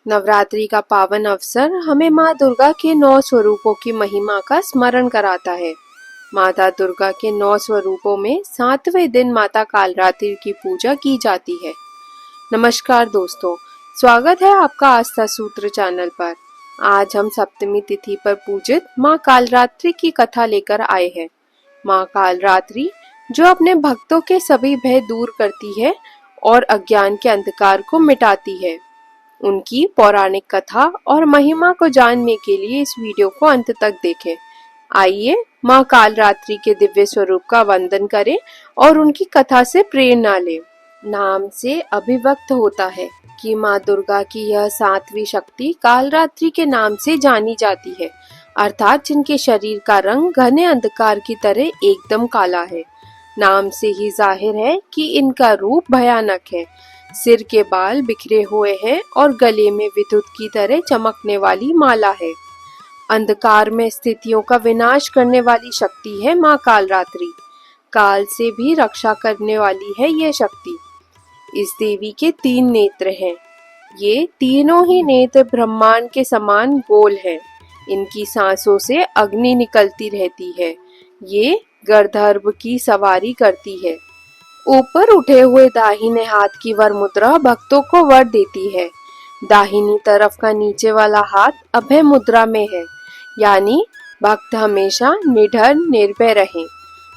नवरात्रि का पावन अवसर हमें माँ दुर्गा के 9 स्वरूपों की महिमा का स्मरण कराता है। माता दुर्गा के 9 स्वरूपों में 7वें दिन माता कालरात्रि की पूजा की जाती है। नमस्कार दोस्तों, स्वागत है आपका आस्था सूत्र चैनल पर। आज हम सप्तमी तिथि पर पूजित माँ कालरात्रि की कथा लेकर आए हैं। माँ कालरात्रि जो अपने भक्तों के सभी भय दूर करती है और अज्ञान के अंधकार को मिटाती है। उनकी पौराणिक कथा और महिमा को जानने के लिए इस वीडियो को अंत तक देखें। आइए माँ कालरात्रि के दिव्य स्वरूप का वंदन करें और उनकी कथा से प्रेरणा लें। नाम से अभिव्यक्त होता है कि माँ दुर्गा की यह 7वीं शक्ति कालरात्रि के नाम से जानी जाती है, अर्थात जिनके शरीर का रंग घने अंधकार की तरह एकदम काला है। नाम से ही जाहिर है कि इनका रूप भयानक है। सिर के बाल बिखरे हुए हैं और गले में विद्युत की तरह चमकने वाली माला है। अंधकार में स्थितियों का विनाश करने वाली शक्ति है माँ कालरात्रि। काल से भी रक्षा करने वाली है ये शक्ति। इस देवी के 3 नेत्र हैं। ये तीनों ही नेत्र ब्रह्मांड के समान गोल हैं। इनकी सांसों से अग्नि निकलती रहती है। ये गर्दभ की सवारी करती है। ऊपर उठे हुए दाहिने हाथ की वर मुद्रा भक्तों को वर देती है। दाहिनी तरफ का नीचे वाला हाथ अभय मुद्रा में है, यानी भक्त हमेशा निडर निर्भय रहें।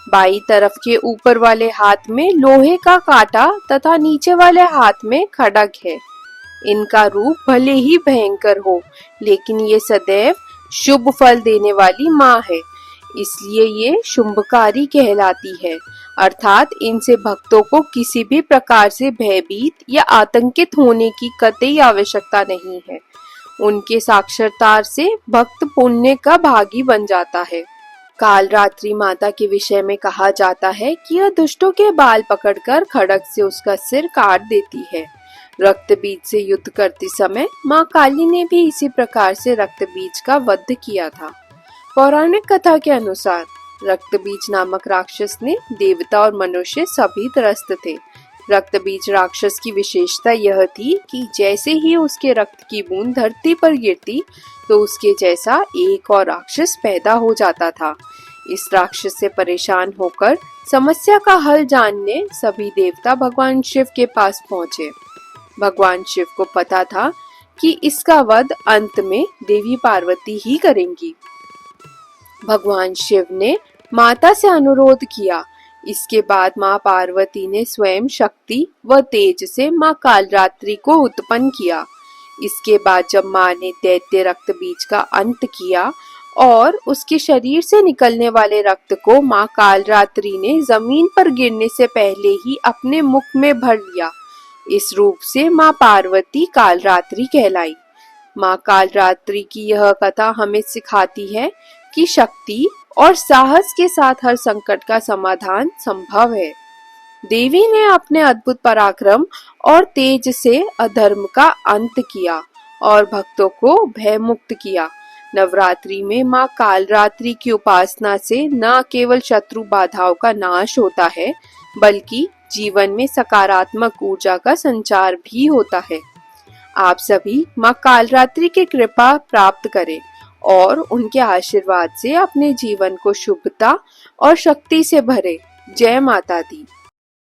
बाई तरफ के ऊपर वाले हाथ में लोहे का कांटा तथा नीचे वाले हाथ में खड्ग है। इनका रूप भले ही भयंकर हो, लेकिन ये सदैव शुभ फल देने वाली माँ है, इसलिए ये शुंभकारी कहलाती है। अर्थात इनसे भक्तों को किसी भी प्रकार से भयभीत या आतंकित होने की कतई आवश्यकता नहीं है। उनके साक्षात्कार से भक्त पुण्य का भागी बन जाता है। कालरात्रि माता के विषय में कहा जाता है कि यह दुष्टों के बाल पकड़कर खड्ग से उसका सिर काट देती है। रक्त बीज से युद्ध करते समय माँ काली ने भी इसी प्रकार से रक्त बीज का वध किया था। पौराणिक कथा के अनुसार रक्तबीज नामक राक्षस ने देवता और मनुष्य सभी त्रस्त थे। रक्तबीज राक्षस की विशेषता यह थी कि जैसे ही उसके रक्त की बूंद धरती पर गिरती तो उसके जैसा एक और राक्षस पैदा हो जाता था। इस राक्षस से परेशान होकर समस्या का हल जानने सभी देवता भगवान शिव के पास पहुँचे। भगवान शिव को पता था कि इसका वध अंत में देवी पार्वती ही करेंगी। भगवान शिव ने माता से अनुरोध किया। इसके बाद माँ पार्वती ने स्वयं शक्ति व तेज से माँ कालरात्रि को उत्पन्न किया। इसके बाद जब माँ ने दैत्य रक्त बीज का अंत किया और उसके शरीर से निकलने वाले रक्त को माँ कालरात्रि ने जमीन पर गिरने से पहले ही अपने मुख में भर लिया। इस रूप से माँ पार्वती कालरात्रि कहलाई। माँ कालरात्रि की यह कथा हमें सिखाती है कि शक्ति और साहस के साथ हर संकट का समाधान संभव है। देवी ने अपने अद्भुत पराक्रम और तेज से अधर्म का अंत किया और भक्तों को भय मुक्त किया। नवरात्रि में माँ कालरात्रि की उपासना से न केवल शत्रु बाधाओं का नाश होता है, बल्कि जीवन में सकारात्मक ऊर्जा का संचार भी होता है। आप सभी माँ कालरात्रि की कृपा प्राप्त करें और उनके आशीर्वाद से अपने जीवन को शुभता और शक्ति से भरे। जय माता दी।